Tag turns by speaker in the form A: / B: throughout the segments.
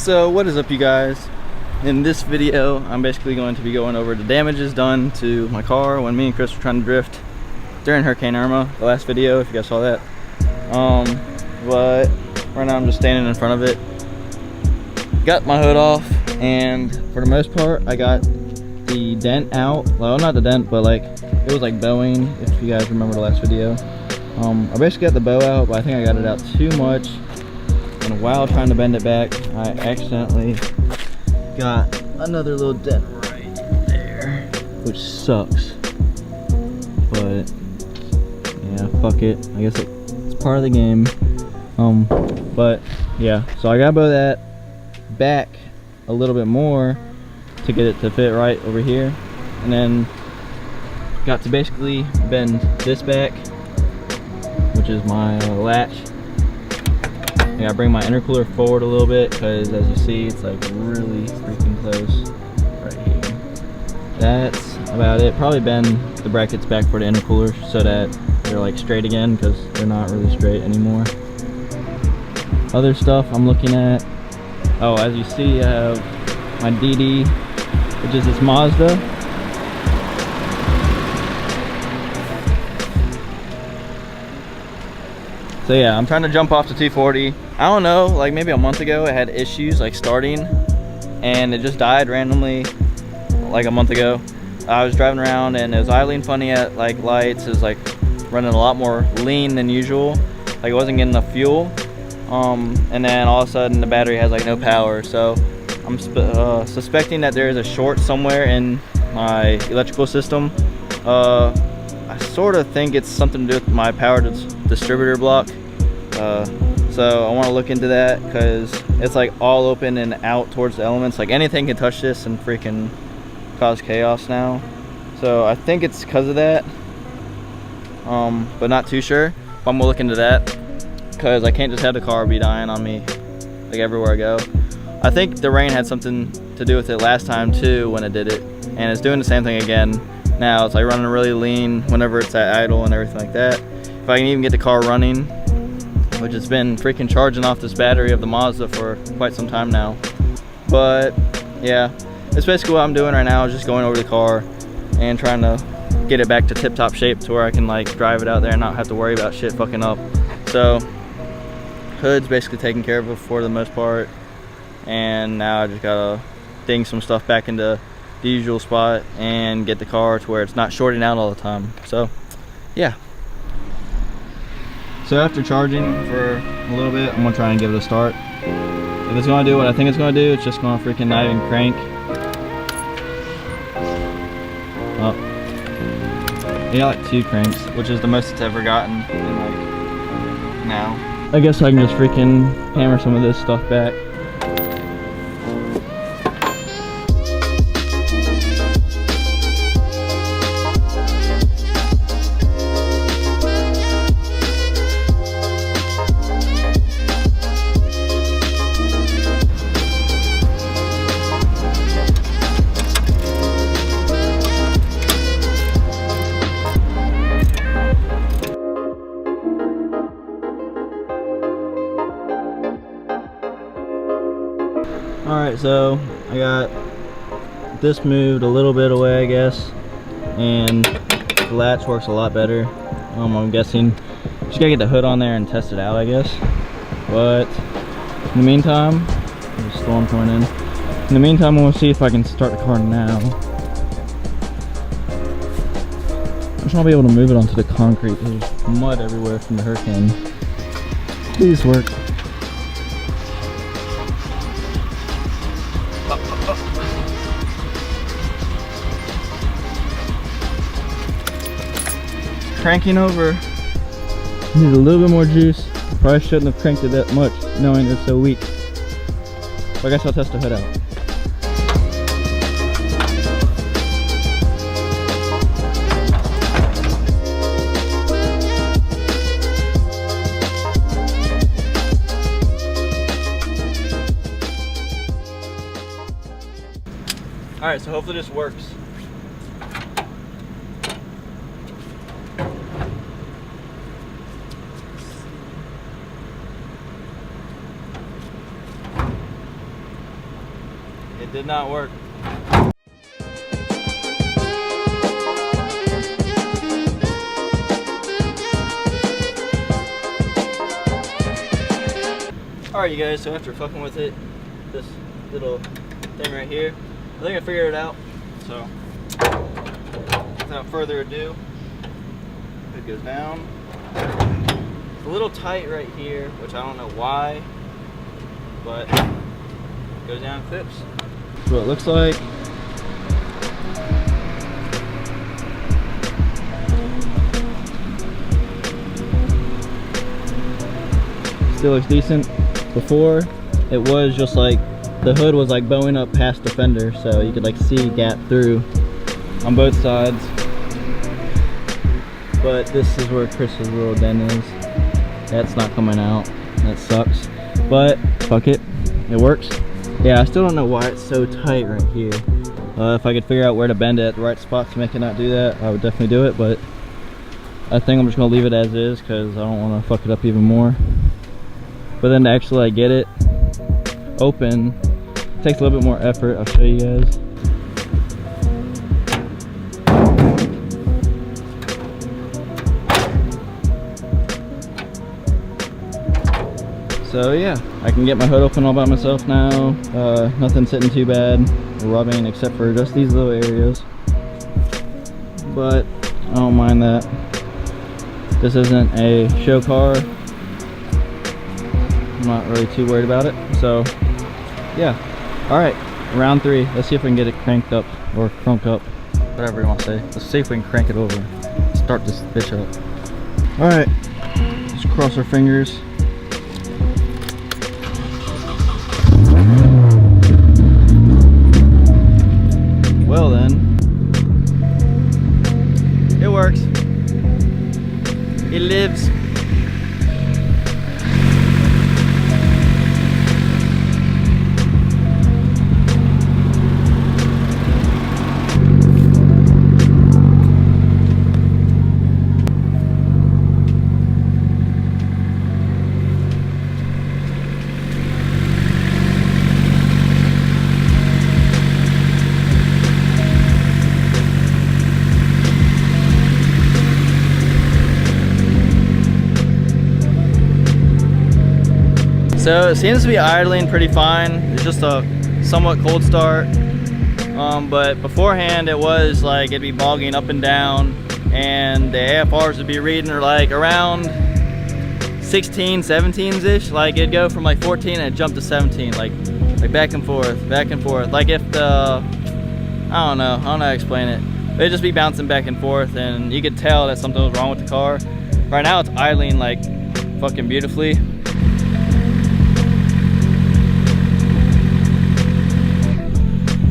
A: So what is up, you guys? In this video I'm basically going to be going over the damages done to my car when me and Chris were trying to drift during Hurricane Irma, the last video, if you guys saw that. But right now I'm just standing in front of it, got my hood off, and for the most part I got the dent out. Well, not the dent, but like it was like bowing, if you guys remember the last video. I basically got the bow out, but I think I got it out too much, and while trying to bend it back I accidentally got another little dent right there, which sucks, but yeah, fuck it, I guess it's part of the game. But yeah, so I gotta bow that back a little bit more to get it to fit right over here, and then got to basically bend this back, which is my latch. I gotta bring my intercooler forward a little bit because, as you see, it's like really freaking close right here. That's about it. Probably bend the brackets back for the intercooler so that they're like straight again, because they're not really straight anymore. Other stuff I'm looking at, oh, as you see, I have my DD, which is this Mazda. So yeah, I'm trying to jump off the 240. I don't know, like maybe a month ago it had issues like starting, and it just died randomly like a month ago. I was driving around and it was idling funny at like lights. It was like running a lot more lean than usual. Like it wasn't getting enough fuel. And then all of a sudden the battery has like no power. So I'm suspecting that there is a short somewhere in my electrical system. I sort of think it's something to do with my power distributor block. So I want to look into that because it's like all open and out towards the elements. Like anything can touch this and freaking cause chaos now. So I think it's because of that, but not too sure. But I'm gonna look into that because I can't just have the car be dying on me like everywhere I go. I think the rain had something to do with it last time too when it did it, and it's doing the same thing again. Now it's like running really lean whenever it's at idle and everything like that. If I can even get the car running, which has been freaking charging off this battery of the Mazda for quite some time now. But yeah, that's basically what I'm doing right now, is just going over the car and trying to get it back to tip-top shape to where I can like drive it out there and not have to worry about shit fucking up. So hood's basically taken care of for the most part, and now I just gotta ding some stuff back into the usual spot and get the car to where it's not shorting out all the time. So yeah. So after charging for a little bit, I'm gonna try and give it a start. If it's gonna do what I think it's gonna do, it's just gonna freaking not even crank. Oh, it got like 2 cranks, which is the most it's ever gotten in like now. I guess I can just freaking hammer some of this stuff back. Alright, so I got this moved a little bit away, I guess, and the latch works a lot better. I'm guessing just gotta get the hood on there and test it out, I guess. But in the meantime, there's a storm coming in. In the meantime, I'm gonna see if I can start the car now. I just want to be able to move it onto the concrete. There's mud everywhere from the hurricane. Please work. Cranking over. Need a little bit more juice. Probably shouldn't have cranked it that much knowing it's so weak. But I guess I'll test the hood out. Alright, so hopefully this works. It did not work. Alright, you guys, so after fucking with it, this little thing right here, I think I figured it out. So, without further ado, it goes down. It's a little tight right here, which I don't know why, but it goes down and clips. That's what it looks like. Still looks decent. Before, it was just like the hood was like bowing up past the fender, so you could like see gap through on both sides. But this is where Chris's little dent is. That's not coming out. That sucks. But fuck it, it works. Yeah, I still don't know why it's so tight right here. If I could figure out where to bend it at the right spot to make it not do that, I would definitely do it. But I think I'm just gonna leave it as is because I don't want to fuck it up even more. But then to actually like get it open takes a little bit more effort. I'll show you guys. So yeah, I can get my hood open all by myself now. Nothing sitting too bad, rubbing, except for just these little areas. But I don't mind that. This isn't a show car. I'm not really too worried about it. So yeah, all right, round 3. Let's see if we can get it cranked up or crunked up, whatever you want to say. Let's see if we can crank it over, start this bitch up. All right, just cross our fingers. Well then, it works. It lives. So it seems to be idling pretty fine. It's just a somewhat cold start. But beforehand it was like it'd be bogging up and down, and the AFRs would be reading like around 16, 17s-ish. Like it'd go from like 14 and it'd jump to 17, like back and forth, back and forth. Like if the, I don't know how to explain it. But it'd just be bouncing back and forth, and you could tell that something was wrong with the car. Right now it's idling like fucking beautifully.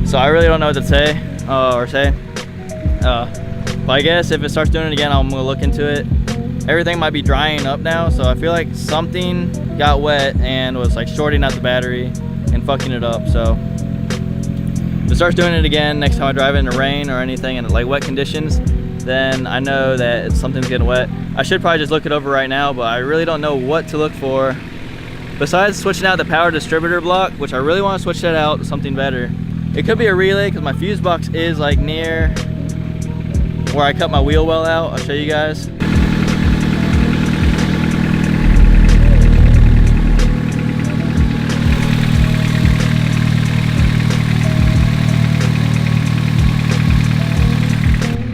A: So I really don't know what to say, but I guess if it starts doing it again, I'm gonna look into it. Everything might be drying up now, so I feel like something got wet and was like shorting out the battery and fucking it up. So if it starts doing it again next time I drive it in the rain or anything in like wet conditions, then I know that something's getting wet. I should probably just look it over right now, but I really don't know what to look for. Besides switching out the power distributor block, which I really want to switch that out to something better. It could be a relay because my fuse box is like near where I cut my wheel well out. I'll show you guys.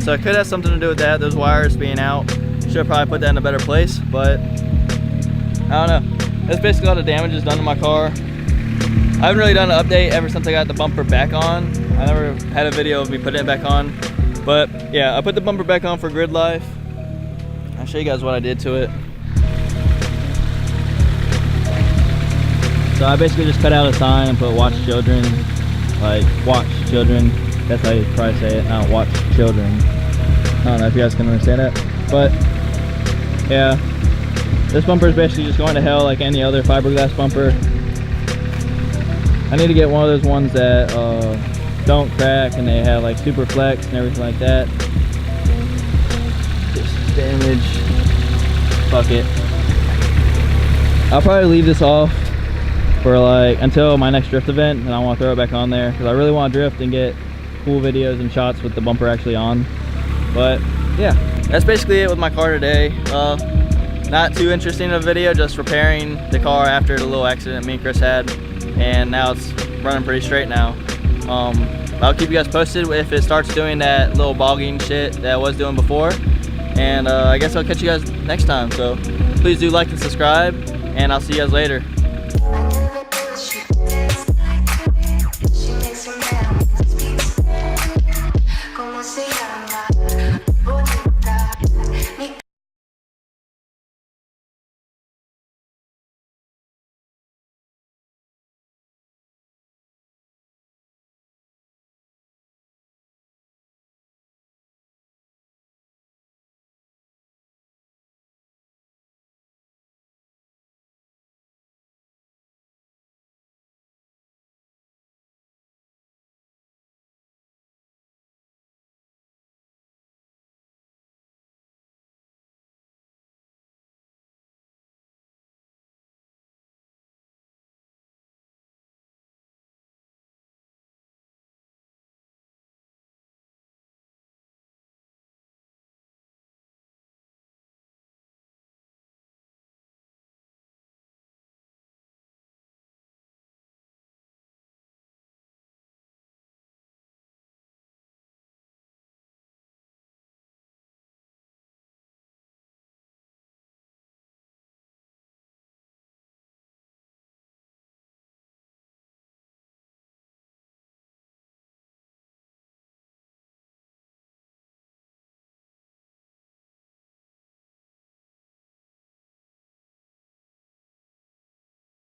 A: So it could have something to do with that, those wires being out. Should have probably put that in a better place, but I don't know. That's basically all the damages done to my car. I haven't really done an update ever since I got the bumper back on. I never had a video of me putting it back on. But yeah, I put the bumper back on for grid life. I'll show you guys what I did to it. So I basically just cut out a sign and put watch children. Like, watch children. That's how you probably say it, not watch children. I don't know if you guys can understand that. But yeah, this bumper is basically just going to hell like any other fiberglass bumper. I need to get one of those ones that don't crack and they have like super flex and everything like that. This is damage. Fuck it. I'll probably leave this off for like until my next drift event, and I want to throw it back on there because I really want to drift and get cool videos and shots with the bumper actually on. But yeah, that's basically it with my car today. Not too interesting of a video, just repairing the car after the little accident me and Chris had, and now it's running pretty straight now. I'll keep you guys posted if it starts doing that little bogging shit that I was doing before, and I guess I'll catch you guys next time. So please do like and subscribe, and I'll see you guys later.